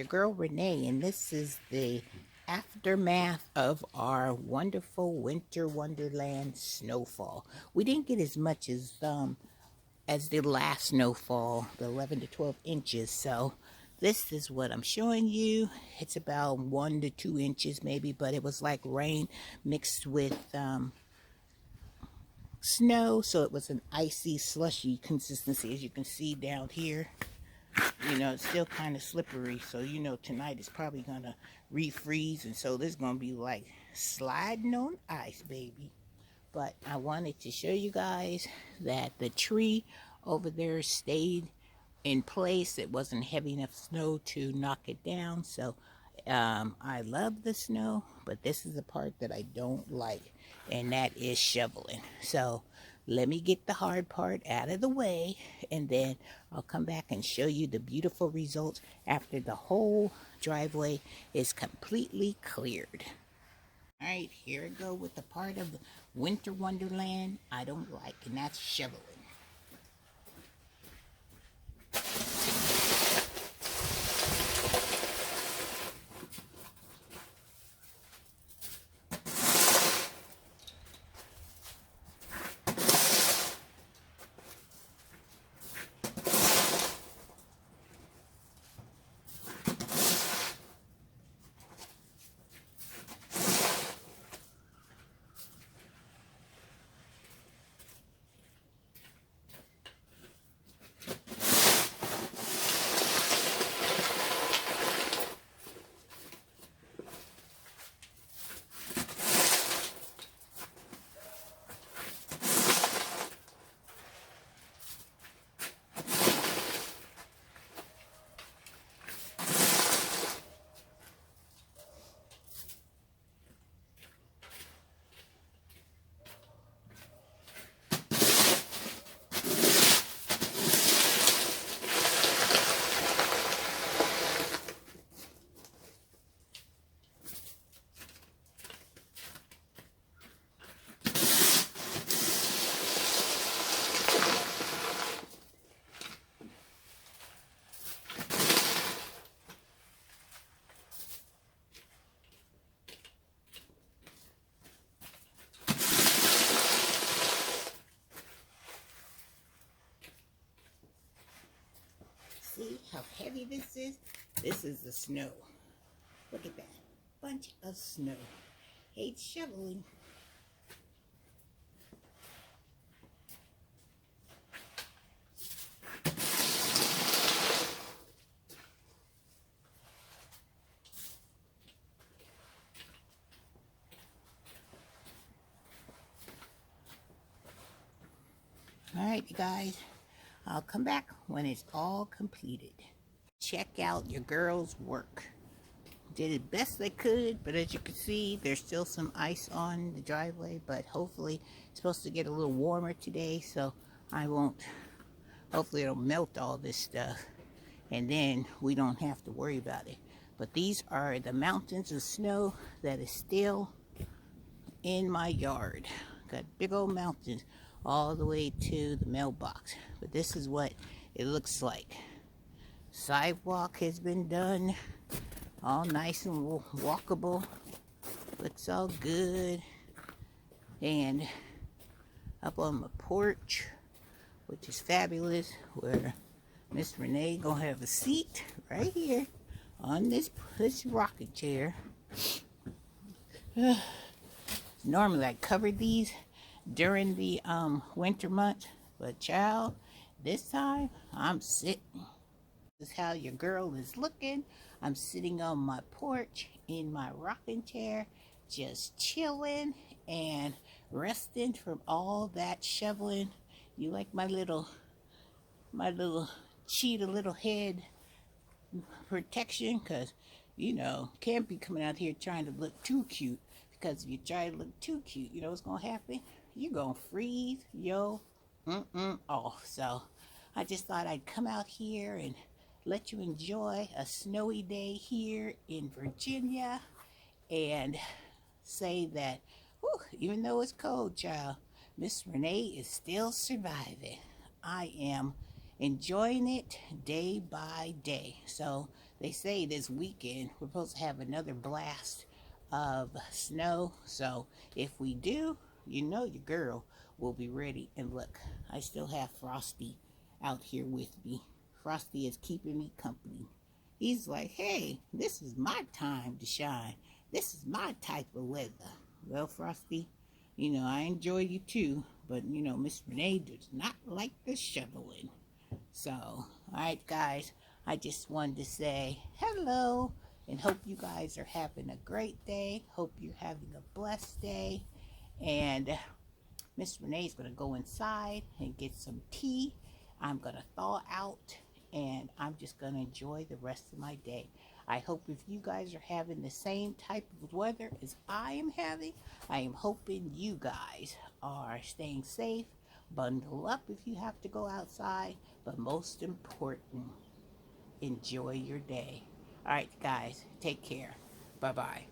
your girl Renee, and this is the aftermath of our wonderful winter wonderland snowfall. We didn't get as much as the last snowfall, the 11 to 12 inches. So this is what I'm showing you. It's about 1 to 2 inches maybe, but it was like rain mixed with snow, so it was an icy, slushy consistency, as you can see down here. You know, it's still kind of slippery, so you know tonight it's probably gonna refreeze, and so this is gonna be like sliding on ice, baby. But I wanted to show you guys that the tree over there stayed in place. It wasn't heavy enough snow to knock it down, so I love the snow, but this is the part that I don't like, and that is shoveling. So let me get the hard part out of the way, and then I'll come back and show you the beautiful results after the whole driveway is completely cleared. All right, here I go with the part of the winter wonderland I don't like, and that's shoveling. See how heavy this is? This is the snow. Look at that. Bunch of snow. Hate shoveling. All right, you guys. I'll come back when it's all completed. Check out your girls' work. Did it best they could, but as you can see, there's still some ice on the driveway, but hopefully it's supposed to get a little warmer today, so I won't, hopefully it'll melt all this stuff, and then we don't have to worry about it. But these are the mountains of snow that is still in my yard. Got big old mountains all the way to the mailbox, but this is what it looks like. Sidewalk has been done, all nice and walkable, looks all good. And up on my porch, which is fabulous, where Miss Renee gonna have a seat right here on this rocking chair. Normally I cover these during the winter months, but child, this time I'm sitting. This is how your girl is looking. I'm sitting on my porch in my rocking chair, just chilling and resting from all that shoveling. You like my little cheetah little head protection? Because you know, can't be coming out here trying to look too cute, because if you try to look too cute, you know what's gonna happen? You're gonna freeze yo off. So I just thought I'd come out here and let you enjoy a snowy day here in Virginia, and say that, whew, even though it's cold, child, Miss Renee is still surviving. I am enjoying it day by day. So They say this weekend we're supposed to have another blast of snow. So if we do, you know your girl will be ready. And look, I still have Frosty out here with me. Frosty is keeping me company. He's like, hey, this is my time to shine. This is my type of weather. Well, Frosty, you know, I enjoy you too, but you know, Miss Renee does not like the shoveling. So, alright guys, I just wanted to say hello and hope you guys are having a great day. Hope you're having a blessed day. And Miss Renee's going to go inside and get some tea. I'm going to thaw out and I'm just going to enjoy the rest of my day. I hope if you guys are having the same type of weather as I am having, I am hoping you guys are staying safe. Bundle up if you have to go outside, but most important, enjoy your day. All right, guys, take care. Bye-bye.